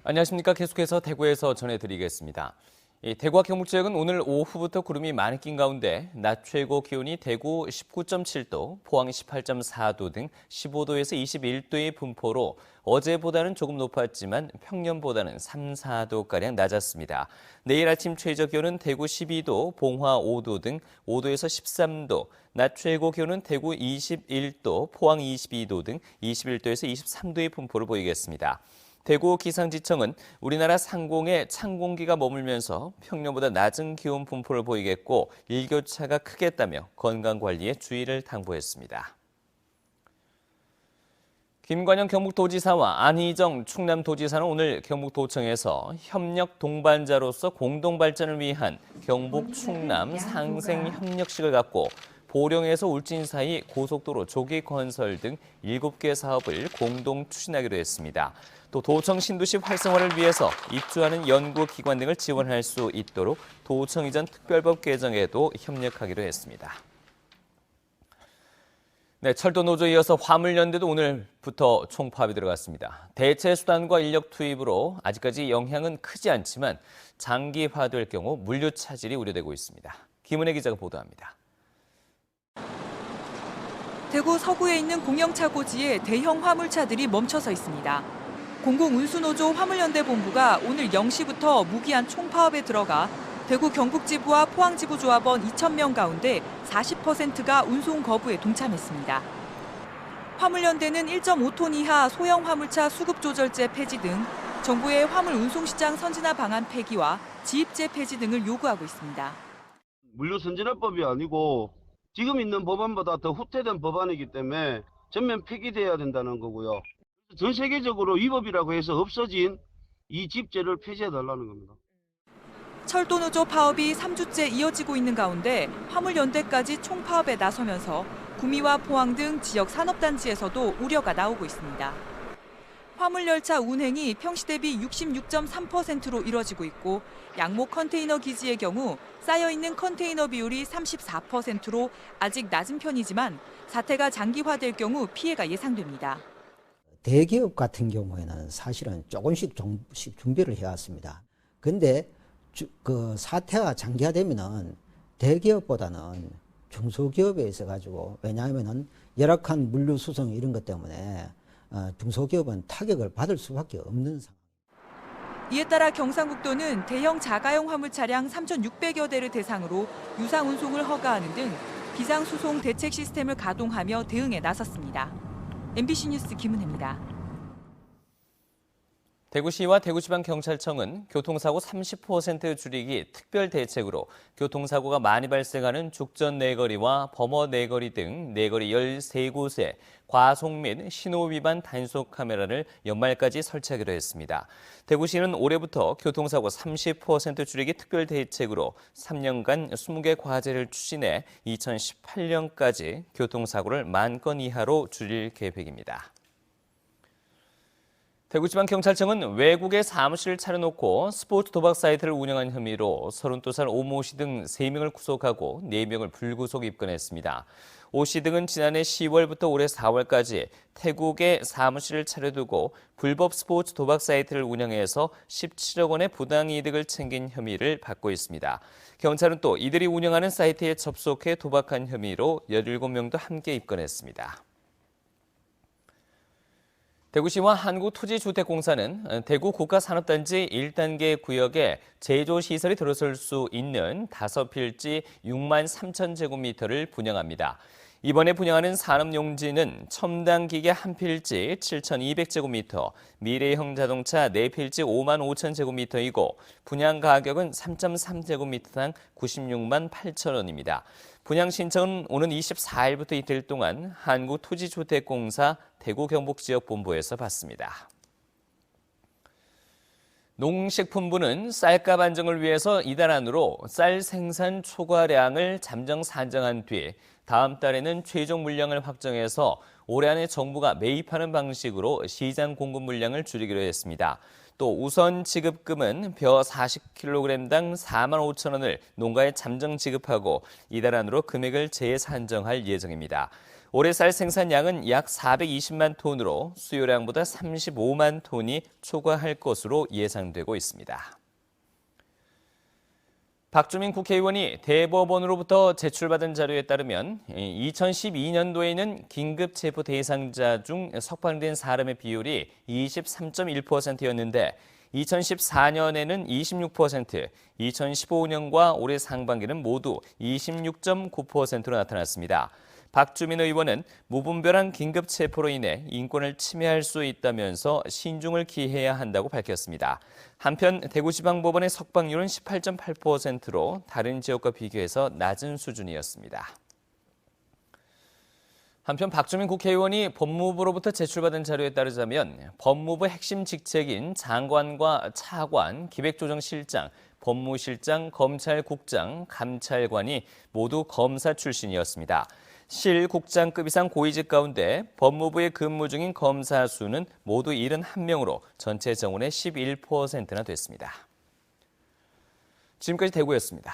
안녕하십니까. 계속해서 대구에서 전해드리겠습니다. 대구와 경북 지역은 오늘 오후부터 구름이 많이 낀 가운데 낮 최고 기온이 대구 19.7도, 포항 18.4도 등 15도에서 21도의 분포로 어제보다는 조금 높았지만 평년보다는 3, 4도가량 낮았습니다. 내일 아침 최저 기온은 대구 12도, 봉화 5도 등 5도에서 13도, 낮 최고 기온은 대구 21도, 포항 22도 등 21도에서 23도의 분포를 보이겠습니다. 대구 기상지청은 우리나라 상공에 찬 공기가 머물면서 평년보다 낮은 기온 분포를 보이겠고 일교차가 크겠다며 건강관리에 주의를 당부했습니다. 김관영 경북도지사와 안희정 충남도지사는 오늘 경북도청에서 협력 동반자로서 공동발전을 위한 경북 충남 상생협력식을 갖고 보령에서 울진 사이 고속도로 조기 건설 등 7개 사업을 공동 추진하기로 했습니다. 또 도청 신도시 활성화를 위해서 입주하는 연구기관 등을 지원할 수 있도록 도청 이전 특별법 개정에도 협력하기로 했습니다. 네, 철도 노조에 이어서 화물연대도 오늘부터 총파업이 들어갔습니다. 대체 수단과 인력 투입으로 아직까지 영향은 크지 않지만 장기화될 경우 물류 차질이 우려되고 있습니다. 김은혜 기자가 보도합니다. 대구 서구에 있는 공영차고지에 대형 화물차들이 멈춰서 있습니다. 공공운수노조 화물연대 본부가 오늘 0시부터 무기한 총파업에 들어가 대구 경북지부와 포항지부 조합원 2,000명 가운데 40%가 운송 거부에 동참했습니다. 화물연대는 1.5톤 이하 소형 화물차 수급조절제 폐지 등 정부의 화물 운송시장 선진화 방안 폐기와 지입제 폐지 등을 요구하고 있습니다. 물류선진화법이 아니고 지금 있는 법안보다 더 후퇴된 법안이기 때문에 전면 폐기돼야 된다는 거고요. 전 세계적으로 위법이라고 해서 없어진 이 집제를 폐지해달라는 겁니다. 철도노조 파업이 3주째 이어지고 있는 가운데 화물연대까지 총파업에 나서면서 구미와 포항 등 지역 산업단지에서도 우려가 나오고 있습니다. 화물열차 운행이 평시 대비 66.3%로 이뤄지고 있고 양목 컨테이너 기지의 경우 쌓여있는 컨테이너 비율이 34%로 아직 낮은 편이지만 사태가 장기화될 경우 피해가 예상됩니다. 대기업 같은 경우에는 사실은 조금씩 준비를 해왔습니다. 근데 그 사태가 장기화되면은 대기업보다는 중소기업에 있어가지고 왜냐하면은 열악한 물류 수송 이런 것 때문에 중소기업은 타격을 받을 수밖에 없는 상황. 이에 따라 경상북도는 대형 자가용 화물 차량 3,600여 대를 대상으로 유상 운송을 허가하는 등 비상수송 대책 시스템을 가동하며 대응에 나섰습니다. MBC 뉴스 김은혜입니다. 대구시와 대구지방경찰청은 교통사고 30% 줄이기 특별 대책으로 교통사고가 많이 발생하는 죽전 내거리와 범어 내거리 등 내거리 13곳에 과속 및 신호 위반 단속 카메라를 연말까지 설치하기로 했습니다. 대구시는 올해부터 교통사고 30% 줄이기 특별 대책으로 3년간 20개 과제를 추진해 2018년까지 교통사고를 10,000건 이하로 줄일 계획입니다. 대구지방경찰청은 외국에 사무실을 차려놓고 스포츠 도박 사이트를 운영한 혐의로 32살 오모 씨 등 3명을 구속하고 4명을 불구속 입건했습니다. 오 씨 등은 지난해 10월부터 올해 4월까지 태국에 사무실을 차려두고 불법 스포츠 도박 사이트를 운영해서 17억 원의 부당이득을 챙긴 혐의를 받고 있습니다. 경찰은 또 이들이 운영하는 사이트에 접속해 도박한 혐의로 17명도 함께 입건했습니다. 대구시와 한국토지주택공사는 대구 국가산업단지 1단계 구역에 제조시설이 들어설 수 있는 5필지 6만 3천 제곱미터를 분양합니다. 이번에 분양하는 산업용지는 첨단 기계 1필지 7,200제곱미터, 미래형 자동차 4필지 5만 5천 제곱미터이고 분양 가격은 3.3제곱미터당 96만 8천 원입니다. 분양 신청은 오는 24일부터 이틀 동안 한국토지주택공사 대구경북지역본부에서 받습니다. 농식품부는 쌀값 안정을 위해서 이달 안으로 쌀 생산 초과량을 잠정 산정한 뒤 다음 달에는 최종 물량을 확정해서 올해 안에 정부가 매입하는 방식으로 시장 공급 물량을 줄이기로 했습니다. 또 우선 지급금은 벼 40kg당 4만 5천 원을 농가에 잠정 지급하고 이달 안으로 금액을 재산정할 예정입니다. 올해 쌀 생산량은 약 420만 톤으로 수요량보다 35만 톤이 초과할 것으로 예상되고 있습니다. 박주민 국회의원이 대법원으로부터 제출받은 자료에 따르면 2012년도에는 긴급 체포 대상자 중 석방된 사람의 비율이 23.1%였는데 2014년에는 26%, 2015년과 올해 상반기는 모두 26.9%로 나타났습니다. 박주민 의원은 무분별한 긴급 체포로 인해 인권을 침해할 수 있다면서 신중을 기해야 한다고 밝혔습니다. 한편 대구지방법원의 석방률은 18.8%로 다른 지역과 비교해서 낮은 수준이었습니다. 한편 박주민 국회의원이 법무부로부터 제출받은 자료에 따르자면 법무부 핵심 직책인 장관과 차관, 기획조정실장, 법무실장, 검찰국장, 감찰관이 모두 검사 출신이었습니다. 실국장급 이상 고위직 가운데 법무부에 근무 중인 검사 수는 모두 71명으로 전체 정원의 11%나 됐습니다. 지금까지 대구였습니다.